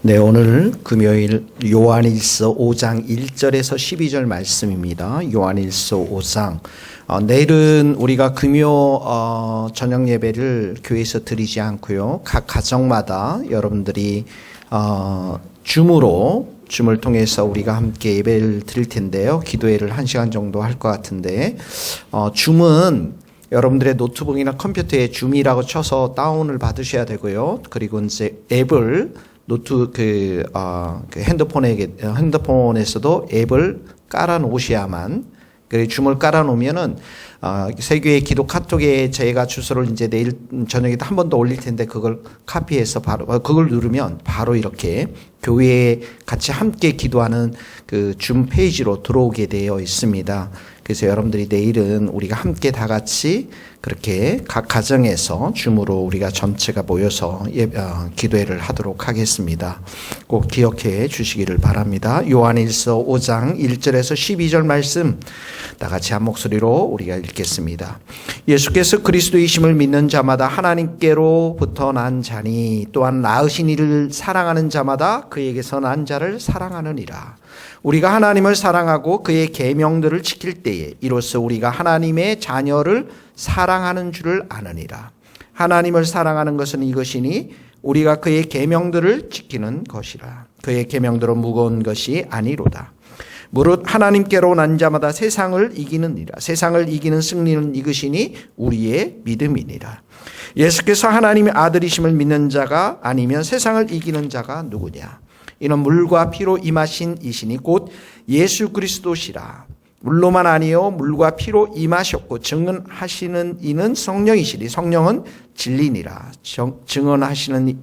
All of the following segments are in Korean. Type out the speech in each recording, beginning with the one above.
네, 오늘 금요일 요한일서 5장 1절에서 12절 말씀입니다. 요한일서 5장. 내일은 우리가 금요 저녁 예배를 교회에서 드리지 않고요. 각 가정마다 여러분들이 줌을 통해서 우리가 함께 예배를 드릴 텐데요. 기도회를 1시간 정도 할 것 같은데 줌은 여러분들의 노트북이나 컴퓨터에 줌이라고 쳐서 다운을 받으셔야 되고요. 그리고 이제 앱을 핸드폰에서도 앱을 깔아 놓으셔야만, 그리고 줌을 깔아 놓으면은 세교회 기도 카톡에 저희가 주소를 이제 내일 저녁에 한 번 더 올릴 텐데 그걸 카피해서 바로 그걸 누르면 바로 이렇게 교회에 같이 함께 기도하는 그 줌 페이지로 들어오게 되어 있습니다. 그래서 여러분들이 내일은 우리가 함께 다 같이 그렇게 각 가정에서 줌으로 우리가 전체가 모여서 기도회를 하도록 하겠습니다. 꼭 기억해 주시기를 바랍니다. 요한일서 5장 1절에서 12절 말씀 다 같이 한 목소리로 우리가 읽겠습니다. 예수께서 그리스도이심을 믿는 자마다 하나님께로부터 난 자니 또한 낳으신 이를 사랑하는 자마다 그에게서 난 자를 사랑하느니라. 우리가 하나님을 사랑하고 그의 계명들을 지킬 때에 이로써 우리가 하나님의 자녀를 사랑하는 줄을 아느니라. 하나님을 사랑하는 것은 이것이니 우리가 그의 계명들을 지키는 것이라. 그의 계명들은 무거운 것이 아니로다. 무릇 하나님께로 난 자마다 세상을 이기느니라. 세상을 이기는 승리는 이것이니 우리의 믿음이니라. 예수께서 하나님의 아들이심을 믿는 자가 아니면 세상을 이기는 자가 누구냐? 이는 물과 피로 임하신 이시니 곧 예수 그리스도시라. 물로만 아니요 물과 피로 임하셨고 증언하시는 이는 성령이시니 성령은 진리니라. 증언하시는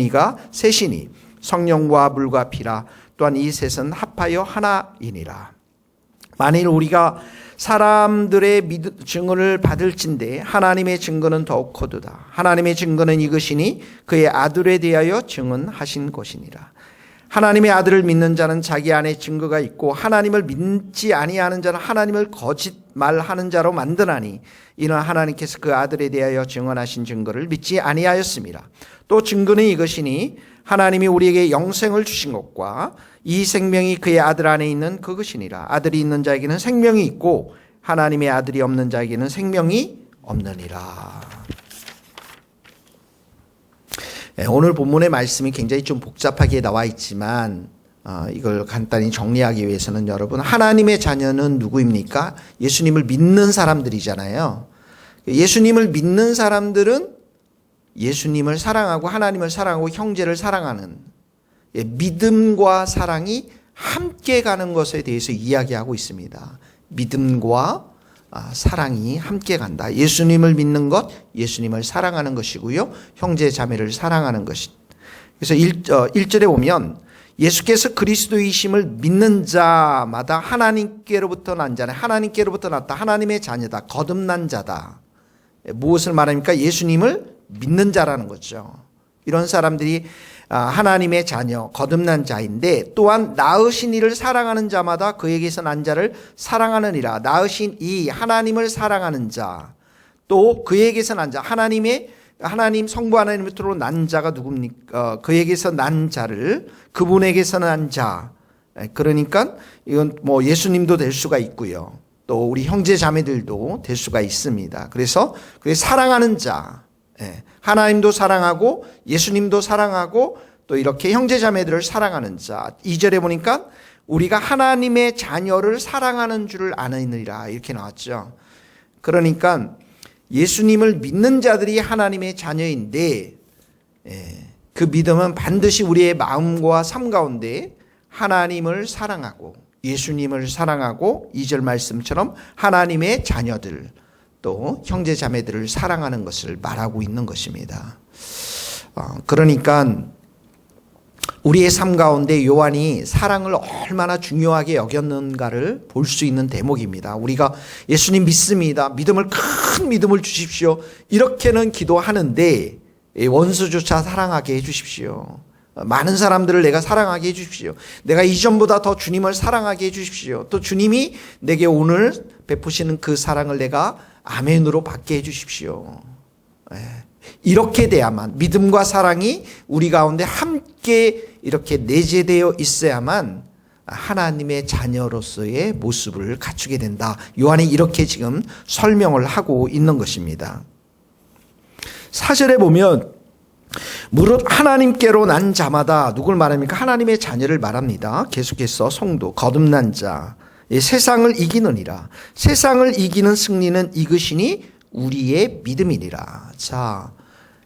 이가 셋이니 성령과 물과 피라. 또한 이 셋은 합하여 하나이니라. 만일 우리가 사람들의 증언을 받을진대 하나님의 증거는 더욱 거두다. 하나님의 증거는 이것이니 그의 아들에 대하여 증언하신 것이니라. 하나님의 아들을 믿는 자는 자기 안에 증거가 있고 하나님을 믿지 아니하는 자는 하나님을 거짓말하는 자로 만드나니 이는 하나님께서 그 아들에 대하여 증언하신 증거를 믿지 아니하였습니다. 또 증거는 이것이니 하나님이 우리에게 영생을 주신 것과 이 생명이 그의 아들 안에 있는 그것이니라. 아들이 있는 자에게는 생명이 있고 하나님의 아들이 없는 자에게는 생명이 없느니라. 오늘 본문의 말씀이 굉장히 좀 복잡하게 나와 있지만 이걸 간단히 정리하기 위해서는 여러분, 하나님의 자녀는 누구입니까? 예수님을 믿는 사람들이잖아요. 예수님을 믿는 사람들은 예수님을 사랑하고 하나님을 사랑하고 형제를 사랑하는, 믿음과 사랑이 함께 가는 것에 대해서 이야기하고 있습니다. 믿음과 사랑이 함께 간다. 예수님을 믿는 것, 예수님을 사랑하는 것이고요. 형제 자매를 사랑하는 것이. 그래서 1절에 보면 예수께서 그리스도이심을 믿는 자마다 하나님께로부터 난 자네. 하나님께로부터 났다. 하나님의 자녀다. 거듭난 자다. 무엇을 말합니까? 예수님을 믿는 자라는 거죠. 이런 사람들이 하나님의 자녀, 거듭난 자인데 또한 낳으신 이를 사랑하는 자마다 그에게서 난 자를 사랑하느니라. 낳으신 이 하나님을 사랑하는 자, 또 그에게서 난 자, 하나님 성부 하나님으로 난 자가 누굽니까? 그에게서 난 자를, 그분에게서 난 자. 그러니까 이건 뭐 예수님도 될 수가 있고요. 또 우리 형제 자매들도 될 수가 있습니다. 그래서 그게 사랑하는 자. 하나님도 사랑하고 예수님도 사랑하고 또 이렇게 형제 자매들을 사랑하는 자. 2절에 보니까 우리가 하나님의 자녀를 사랑하는 줄을 아느니라 이렇게 나왔죠. 그러니까 예수님을 믿는 자들이 하나님의 자녀인데 그 믿음은 반드시 우리의 마음과 삶 가운데 하나님을 사랑하고 예수님을 사랑하고 2절 말씀처럼 하나님의 자녀들 또 형제 자매들을 사랑하는 것을 말하고 있는 것입니다. 그러니까 우리의 삶 가운데 요한이 사랑을 얼마나 중요하게 여겼는가를 볼 수 있는 대목입니다. 우리가 예수님 믿습니다. 큰 믿음을 주십시오. 이렇게는 기도하는데 원수조차 사랑하게 해주십시오. 많은 사람들을 내가 사랑하게 해주십시오. 내가 이전보다 더 주님을 사랑하게 해주십시오. 또 주님이 내게 오늘 베푸시는 그 사랑을 내가 아멘으로 받게 해주십시오. 이렇게 돼야만, 믿음과 사랑이 우리 가운데 함께 이렇게 내재되어 있어야만 하나님의 자녀로서의 모습을 갖추게 된다. 요한이 이렇게 지금 설명을 하고 있는 것입니다. 4절에 보면 무릇 하나님께로 난 자마다, 누굴 말합니까? 하나님의 자녀를 말합니다. 계속해서 성도, 거듭난 자, 세상을 이기느니라. 세상을 이기는 승리는 이것이니 우리의 믿음이니라. 자,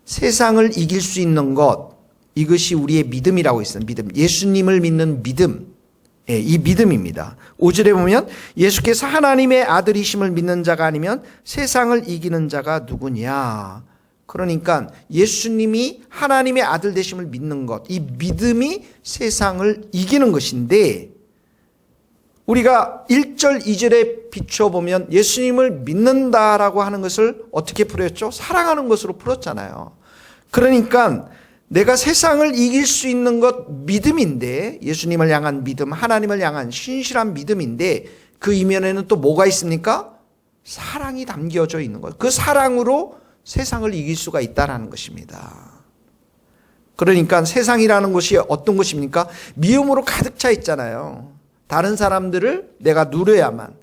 세상을 이길 수 있는 것, 이것이 우리의 믿음이라고 했어요. 믿음. 예수님을 믿는 믿음. 이 믿음입니다. 5절에 보면 예수께서 하나님의 아들이심을 믿는 자가 아니면 세상을 이기는 자가 누구냐. 그러니까 예수님이 하나님의 아들 되심을 믿는 것, 이 믿음이 세상을 이기는 것인데, 우리가 1절, 2절에 비춰보면 예수님을 믿는다라고 하는 것을 어떻게 풀었죠? 사랑하는 것으로 풀었잖아요. 그러니까 내가 세상을 이길 수 있는 것 믿음인데, 예수님을 향한 믿음, 하나님을 향한 신실한 믿음인데, 그 이면에는 또 뭐가 있습니까? 사랑이 담겨져 있는 것. 그 사랑으로 세상을 이길 수가 있다는 것입니다. 그러니까 세상이라는 것이 어떤 것입니까? 미움으로 가득 차 있잖아요. 다른 사람들을 내가 누려야만,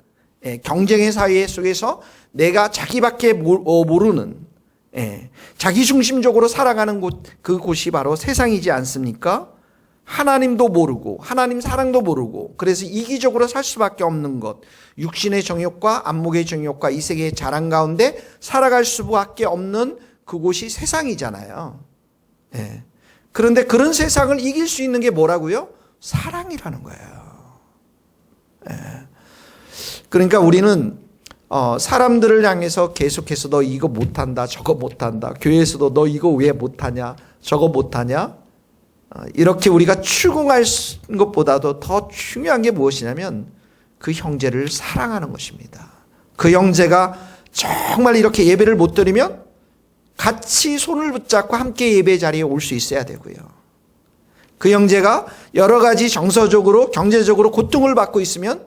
경쟁의 사회 속에서 내가 자기밖에 모르는, 자기중심적으로 살아가는 곳, 그곳이 바로 세상이지 않습니까? 하나님도 모르고 하나님 사랑도 모르고, 그래서 이기적으로 살 수밖에 없는 것, 육신의 정욕과 안목의 정욕과 이 세계의 자랑 가운데 살아갈 수밖에 없는 그곳이 세상이잖아요. 그런데 그런 세상을 이길 수 있는 게 뭐라고요? 사랑이라는 거예요. 그러니까 우리는 사람들을 향해서 계속해서 너 이거 못한다, 저거 못한다, 교회에서도 너 이거 왜 못하냐, 저거 못하냐, 이렇게 우리가 추궁할 것보다도 더 중요한 게 무엇이냐면 그 형제를 사랑하는 것입니다. 그 형제가 정말 이렇게 예배를 못 드리면 같이 손을 붙잡고 함께 예배 자리에 올 수 있어야 되고요. 그 형제가 여러 가지 정서적으로, 경제적으로 고통을 받고 있으면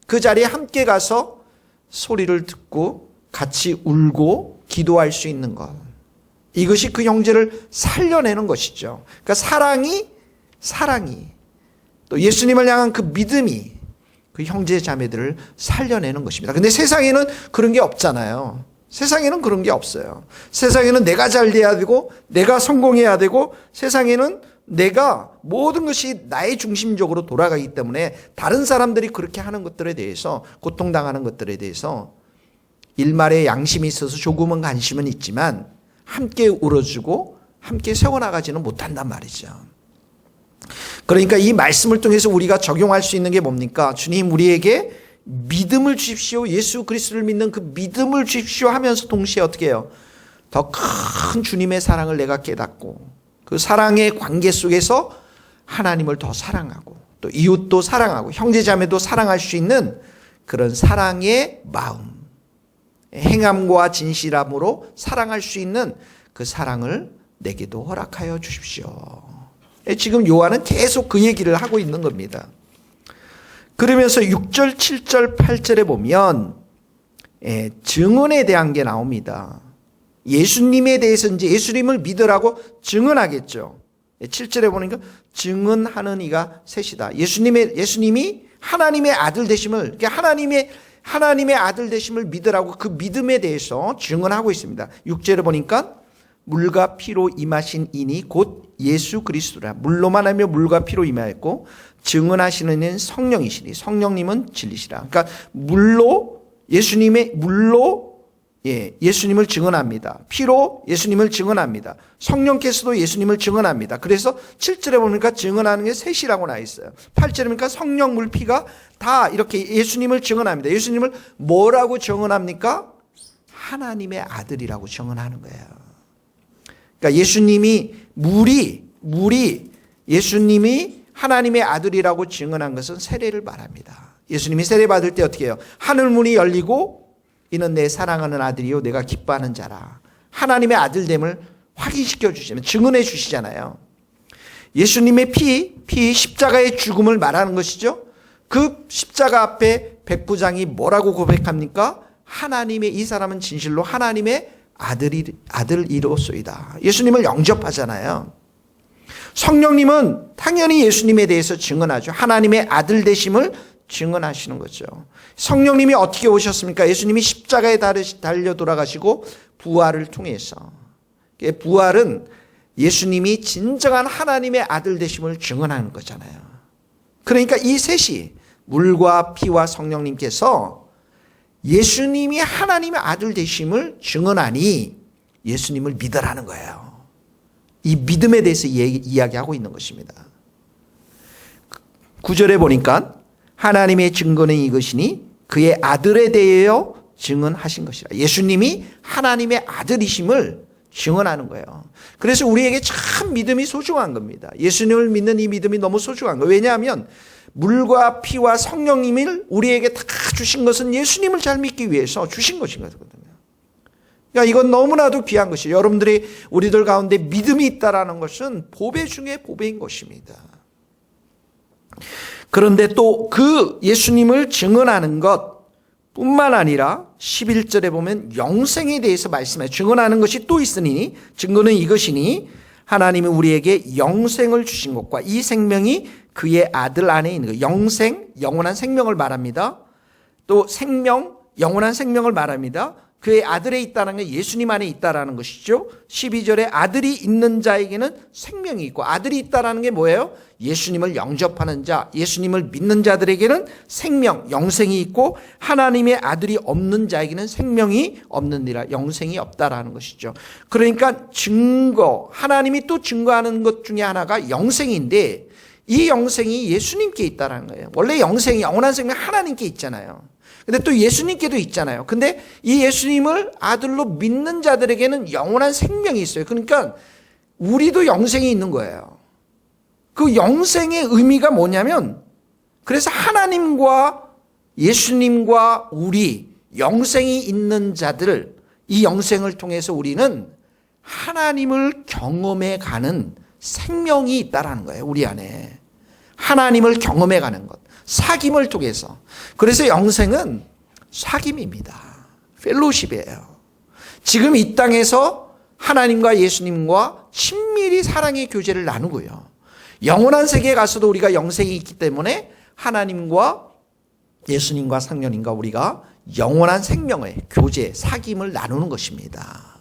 그 자리에 함께 가서 소리를 듣고 같이 울고 기도할 수 있는 것. 이것이 그 형제를 살려내는 것이죠. 그러니까 사랑이 또 예수님을 향한 그 믿음이 그 형제 자매들을 살려내는 것입니다. 근데 세상에는 그런 게 없잖아요. 세상에는 그런 게 없어요. 세상에는 내가 잘 돼야 되고 내가 성공해야 되고, 세상에는 내가 모든 것이 나의 중심적으로 돌아가기 때문에 다른 사람들이 그렇게 하는 것들에 대해서, 고통당하는 것들에 대해서 일말의 양심이 있어서 조금은 관심은 있지만 함께 울어주고 함께 세워나가지는 못한단 말이죠. 그러니까 이 말씀을 통해서 우리가 적용할 수 있는 게 뭡니까? 주님 우리에게 믿음을 주십시오, 예수 그리스도를 믿는 그 믿음을 주십시오 하면서 동시에 어떻게 해요? 더 큰 주님의 사랑을 내가 깨닫고 그 사랑의 관계 속에서 하나님을 더 사랑하고 또 이웃도 사랑하고 형제자매도 사랑할 수 있는 그런 사랑의 마음, 행함과 진실함으로 사랑할 수 있는 그 사랑을 내게도 허락하여 주십시오. 지금 요한은 계속 그 얘기를 하고 있는 겁니다. 그러면서 6절, 7절, 8절에 보면 증언에 대한 게 나옵니다. 예수님에 대해서 이제 예수님을 믿으라고 증언하겠죠. 7절에 보니까 증언하는 이가 셋이다. 예수님이 하나님의 아들 되심을, 하나님의 아들 되심을 믿으라고 그 믿음에 대해서 증언하고 있습니다. 6절에 보니까 물과 피로 임하신 이니 곧 예수 그리스도라. 물로만 하며 물과 피로 임하였고 증언하시는 이는 성령이시니 성령님은 진리시라. 그러니까 예수님을 증언합니다. 피로 예수님을 증언합니다. 성령께서도 예수님을 증언합니다. 그래서 7절에 보니까 증언하는 게 셋이라고 나와 있어요. 8절에 보니까 성령, 물, 피가 다 이렇게 예수님을 증언합니다. 예수님을 뭐라고 증언합니까? 하나님의 아들이라고 증언하는 거예요. 그러니까 물이 예수님이 하나님의 아들이라고 증언한 것은 세례를 말합니다. 예수님이 세례 받을 때 어떻게 해요? 하늘문이 열리고 이는 내 사랑하는 아들이요 내가 기뻐하는 자라. 하나님의 아들됨을 확인시켜 주시면 증언해 주시잖아요. 예수님의 피 십자가의 죽음을 말하는 것이죠. 그 십자가 앞에 백부장이 뭐라고 고백합니까? 이 사람은 진실로 하나님의 아들이로소이다. 예수님을 영접하잖아요. 성령님은 당연히 예수님에 대해서 증언하죠. 하나님의 아들 되심을 증언하시는 거죠. 성령님이 어떻게 오셨습니까? 예수님이 십자가에 달려 돌아가시고 부활을 통해서. 부활은 예수님이 진정한 하나님의 아들 되심을 증언하는 거잖아요. 그러니까 이 셋이 물과 피와 성령님께서 예수님이 하나님의 아들 되심을 증언하니 예수님을 믿으라는 거예요. 이 믿음에 대해서 이야기하고 있는 것입니다. 9절에 보니까 하나님의 증거는 이것이니 그의 아들에 대하여 증언하신 것이라. 예수님이 하나님의 아들이심을 증언하는 거예요. 그래서 우리에게 참 믿음이 소중한 겁니다. 예수님을 믿는 이 믿음이 너무 소중한 거예요. 왜냐하면 물과 피와 성령님을 우리에게 다 주신 것은 예수님을 잘 믿기 위해서 주신 것인 거거든요. 그러니까 이건 너무나도 귀한 것이에요. 여러분들이 우리들 가운데 믿음이 있다라는 것은 보배 중에 보배인 것입니다. 그런데 또 그 예수님을 증언하는 것 뿐만 아니라 11절에 보면 영생에 대해서 말씀해요. 증언하는 것이 또 있으니 증거는 이것이니 하나님이 우리에게 영생을 주신 것과 이 생명이 그의 아들 안에 있는 것. 영생, 영원한 생명을 말합니다. 또 생명, 영원한 생명을 말합니다. 그의 아들에 있다는 게 예수님 안에 있다라는 것이죠. 12절에 아들이 있는 자에게는 생명이 있고 아들이 있다라는 게 뭐예요? 예수님을 영접하는 자, 예수님을 믿는 자들에게는 생명, 영생이 있고 하나님의 아들이 없는 자에게는 생명이 없느니라. 영생이 없다라는 것이죠. 그러니까 증거, 하나님이 또 증거하는 것 중에 하나가 영생인데 이 영생이 예수님께 있다라는 거예요. 원래 영생이 영원한 생명 하나님께 있잖아요. 근데 또 예수님께도 있잖아요. 근데 이 예수님을 아들로 믿는 자들에게는 영원한 생명이 있어요. 그러니까 우리도 영생이 있는 거예요. 그 영생의 의미가 뭐냐면 그래서 하나님과 예수님과 우리 영생이 있는 자들 이 영생을 통해서 우리는 하나님을 경험해 가는 생명이 있다라는 거예요. 우리 안에 하나님을 경험해 가는 것. 사귐을 통해서. 그래서 영생은 사귐입니다. 펠로십이에요. 지금 이 땅에서 하나님과 예수님과 친밀히 사랑의 교제를 나누고요. 영원한 세계에 가서도 우리가 영생이 있기 때문에 하나님과 예수님과 성령님과 우리가 영원한 생명의 교제, 사귐을 나누는 것입니다.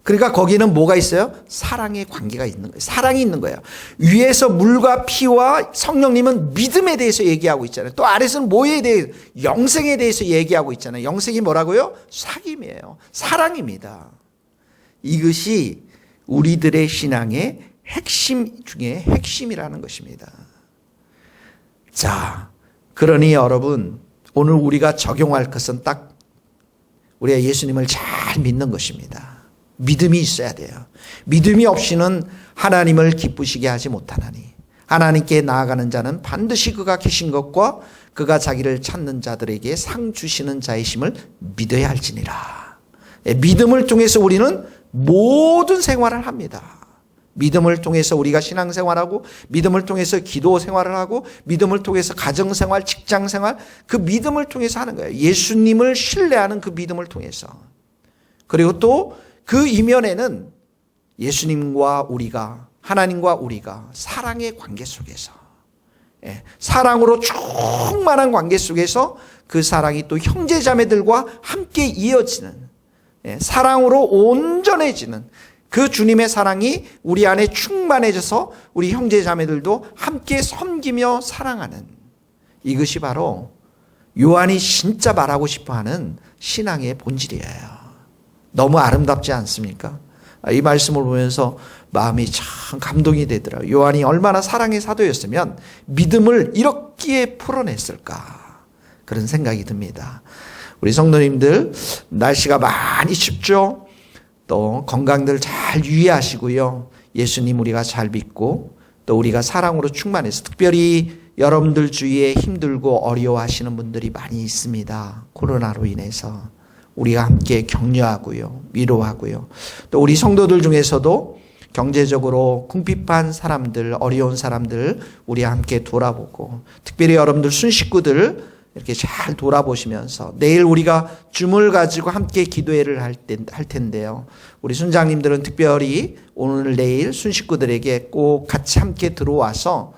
그러니까 거기는 뭐가 있어요? 사랑의 관계가 있는 거예요. 사랑이 있는 거예요. 위에서 물과 피와 성령님은 믿음에 대해서 얘기하고 있잖아요. 또 아래서는 뭐에 대해 영생에 대해서 얘기하고 있잖아요. 영생이 뭐라고요? 사귐이에요. 사랑입니다. 이것이 우리들의 신앙의 핵심 중에 핵심이라는 것입니다. 자, 그러니 여러분 오늘 우리가 적용할 것은 딱 우리가 예수님을 잘 믿는 것입니다. 믿음이 있어야 돼요. 믿음이 없이는 하나님을 기쁘시게 하지 못하나니 하나님께 나아가는 자는 반드시 그가 계신 것과 그가 자기를 찾는 자들에게 상 주시는 자이심을 믿어야 할지니라. 믿음을 통해서 우리는 모든 생활을 합니다. 믿음을 통해서 우리가 신앙생활하고 믿음을 통해서 기도 생활을 하고 믿음을 통해서 가정생활, 직장생활 그 믿음을 통해서 하는 거예요. 예수님을 신뢰하는 그 믿음을 통해서. 그리고 또 그 이면에는 예수님과 우리가 하나님과 우리가 사랑의 관계 속에서 사랑으로 충만한 관계 속에서 그 사랑이 또 형제자매들과 함께 이어지는 사랑으로 온전해지는 그 주님의 사랑이 우리 안에 충만해져서 우리 형제자매들도 함께 섬기며 사랑하는 이것이 바로 요한이 진짜 말하고 싶어하는 신앙의 본질이에요. 너무 아름답지 않습니까? 이 말씀을 보면서 마음이 참 감동이 되더라고요. 요한이 얼마나 사랑의 사도였으면 믿음을 이렇게 풀어냈을까 그런 생각이 듭니다. 우리 성도님들 날씨가 많이 춥죠? 또 건강들 잘 유의하시고요. 예수님 우리가 잘 믿고 또 우리가 사랑으로 충만해서 특별히 여러분들 주위에 힘들고 어려워하시는 분들이 많이 있습니다. 코로나로 인해서. 우리가 함께 격려하고요. 위로하고요. 또 우리 성도들 중에서도 경제적으로 궁핍한 사람들, 어려운 사람들 우리 함께 돌아보고 특별히 여러분들 순식구들 이렇게 잘 돌아보시면서 내일 우리가 줌을 가지고 함께 기도회를 할 텐데요. 우리 순장님들은 특별히 오늘 내일 순식구들에게 꼭 같이 함께 들어와서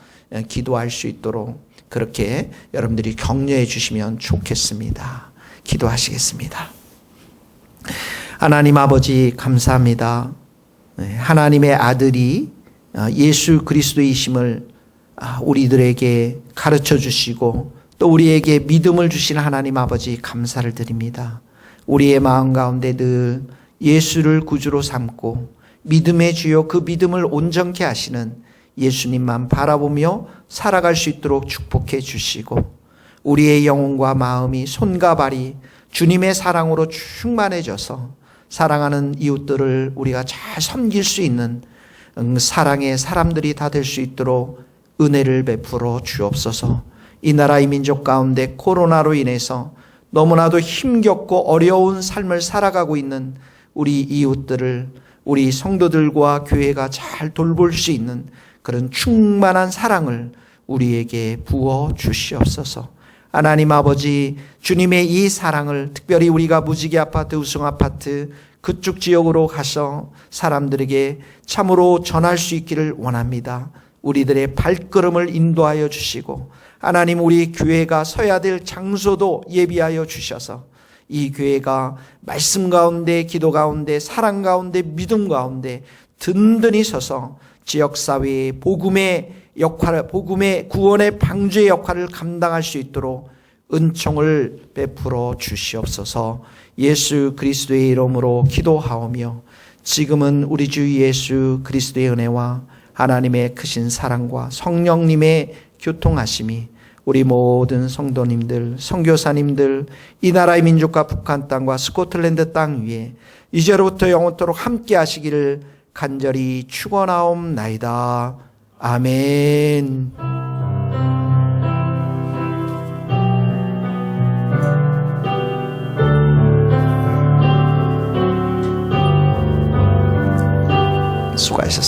기도할 수 있도록 그렇게 여러분들이 격려해 주시면 좋겠습니다. 기도하시겠습니다. 하나님 아버지 감사합니다. 하나님의 아들이 예수 그리스도이심을 우리들에게 가르쳐 주시고 또 우리에게 믿음을 주신 하나님 아버지 감사를 드립니다. 우리의 마음 가운데 늘 예수를 구주로 삼고 믿음의 주요 그 믿음을 온전케 하시는 예수님만 바라보며 살아갈 수 있도록 축복해 주시고 우리의 영혼과 마음이 손과 발이 주님의 사랑으로 충만해져서 사랑하는 이웃들을 우리가 잘 섬길 수 있는 사랑의 사람들이 다 될 수 있도록 은혜를 베풀어 주옵소서. 이 나라 이 민족 가운데 코로나로 인해서 너무나도 힘겹고 어려운 삶을 살아가고 있는 우리 이웃들을 우리 성도들과 교회가 잘 돌볼 수 있는 그런 충만한 사랑을 우리에게 부어 주시옵소서. 하나님 아버지 주님의 이 사랑을 특별히 우리가 무지개 아파트 우승 아파트 그쪽 지역으로 가서 사람들에게 참으로 전할 수 있기를 원합니다. 우리들의 발걸음을 인도하여 주시고 하나님 우리 교회가 서야 될 장소도 예비하여 주셔서 이 교회가 말씀 가운데 기도 가운데 사랑 가운데 믿음 가운데 든든히 서서 지역사회의 복음의 역할, 복음의 구원의 방주의 역할을 감당할 수 있도록 은총을 베풀어 주시옵소서. 예수 그리스도의 이름으로 기도하오며 지금은 우리 주 예수 그리스도의 은혜와 하나님의 크신 사랑과 성령님의 교통하심이 우리 모든 성도님들, 선교사님들, 이 나라의 민족과 북한 땅과 스코틀랜드 땅 위에 이제로부터 영원토록 함께 하시기를 간절히 축원하옵나이다. 아멘. 수고하셨습니다.